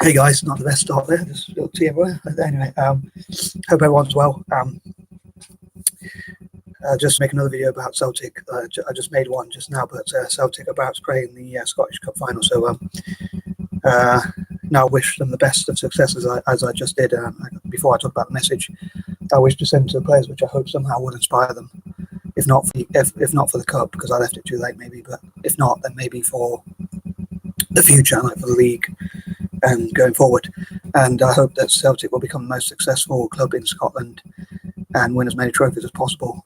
Hey guys, not the best start there, just a little tea everywhere. But anyway, hope everyone's well. Just make another video about Celtic. I just made one just now, but Celtic about to play in the Scottish Cup final. So now wish them the best of success as I just did before I talked about the message. I wish to send to the players, which I hope somehow will inspire them. If not for the cup, because I left it too late, maybe. But if not, then maybe for the future, like for the league and going forward. And I hope that Celtic will become the most successful club in Scotland and win as many trophies as possible,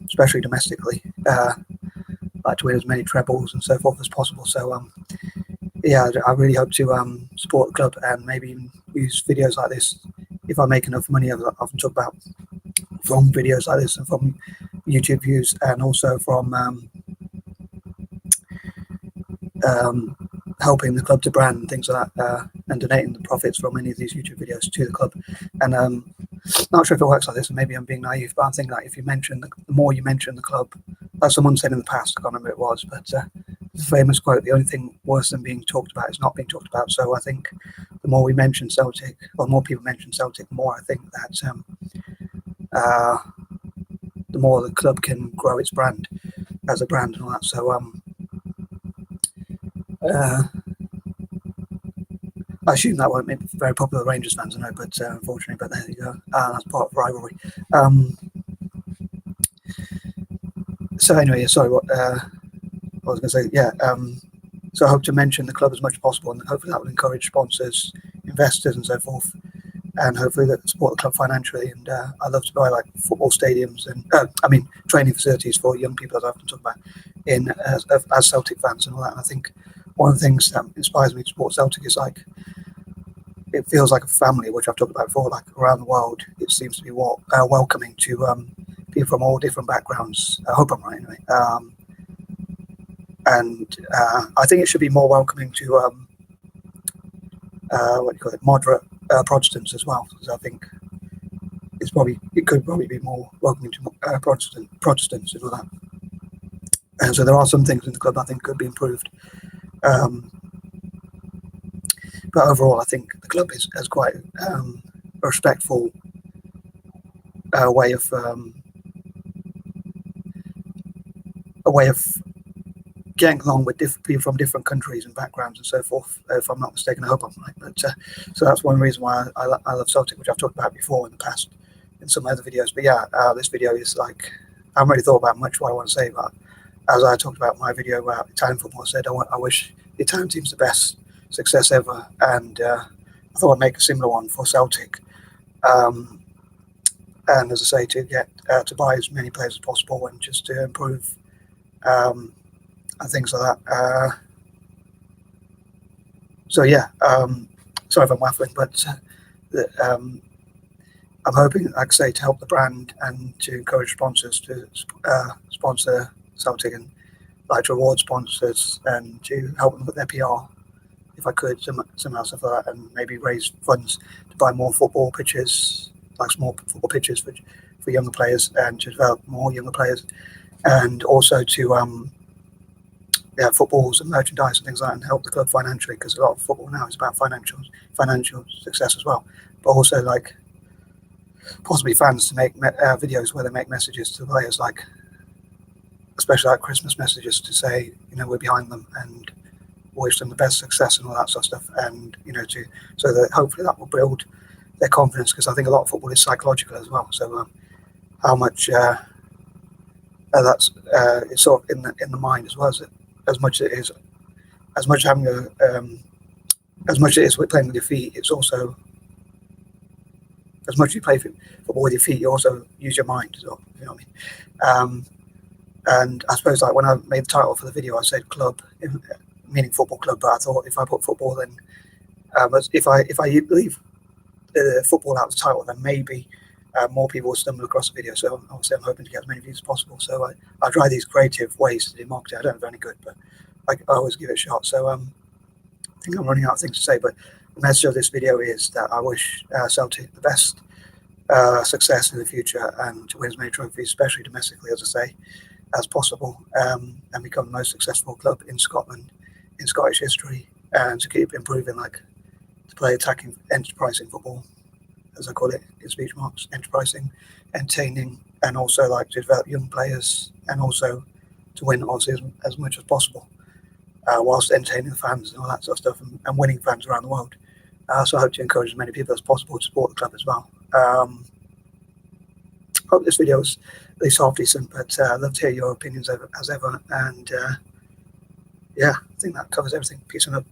especially domestically. Like to win as many trebles and so forth as possible. So yeah, I really hope to support the club and maybe even use videos like this if I make enough money. I've often talked about from videos like this and from YouTube views, and also from helping the club to brand and things like that, and donating the profits from any of these YouTube videos to the club. And not sure if it works like this, and maybe I'm being naive, but I'm thinking that if you mention the more you mention the club, like someone said in the past, I can't remember who it was, but the famous quote, the only thing worse than being talked about is not being talked about. So I think the more we mention Celtic, or more people mention Celtic, the more I think that the more the club can grow its brand as a brand and all that. So I assume that won't make very popular Rangers fans, I know, but unfortunately, but there you go. That's part of rivalry. So anyway, sorry, what I was going to say, yeah. So I hope to mention the club as much as possible, and hopefully that will encourage sponsors, investors, and so forth, and hopefully that support the club financially. And I love to buy like football stadiums and training facilities for young people, as I often talk about, as Celtic fans and all that. And I think one of the things that inspires me to support Celtic is like, it feels like a family, which I've talked about before. Like around the world, it seems to be welcoming to people from all different backgrounds. I hope I'm right, anyway. And I think it should be more welcoming to what do you call it, moderate Protestants as well. Because I think it could probably be more welcoming to Protestants and all that. And so there are some things in the club I think could be improved. But overall, I think the club has quite a respectful way of getting along with different people from different countries and backgrounds and so forth. If I'm not mistaken, I hope I'm right. But so that's one reason why I love Celtic, which I've talked about before in the past in some other videos. But yeah, this video is like, I haven't really thought about much what I want to say, but as I talked about my video about Italian football, I said I wish the Italian team's the best success ever, and I thought I'd make a similar one for Celtic. And as I say, to get to buy as many players as possible and just to improve and things like that. So yeah, sorry if I'm waffling, but I'm hoping, like I say, to help the brand and to encourage sponsors to sponsor Celtic, and like to reward sponsors and to help them with their PR if I could, somehow, stuff like that, and maybe raise funds to buy more football pitches, like small football pitches for younger players, and to develop more younger players, and also to footballs and merchandise and things like that, and help the club financially, because a lot of football now is about financial success as well, but also like possibly fans to make videos where they make messages to the players, like especially like Christmas messages, to say, we're behind them and wish them the best success and all that sort of stuff, and so that hopefully that will build their confidence, because I think a lot of football is psychological as well. So how much that's it's sort of in the mind as well, as much as having as much as it is with playing with your feet, it's also, as much as you play football with your feet, you also use your mind as well. You know what I mean? And I suppose, like when I made the title for the video, I said club, meaning football club, but I thought if I put football, then if I leave football out of the title, then maybe more people will stumble across the video. So obviously I'm hoping to get as many views as possible. So I try these creative ways to do marketing. I don't know if they're any good, but I always give it a shot. So I think I'm running out of things to say, but the message of this video is that I wish Celtic the best success in the future, and to win as many trophies, especially domestically, as I say, as possible, and become the most successful club in Scotland, in Scottish history, and to keep improving like to play attacking, enterprising football, as I call it in speech marks, enterprising, entertaining, and also like to develop young players, and also to win obviously as much as possible, whilst entertaining the fans and all that sort of stuff, and winning fans around the world. So I hope to encourage as many people as possible to support the club as well. Hope this video was at least half decent, but I'd love to hear your opinions as ever. And yeah, I think that covers everything. Peace and love.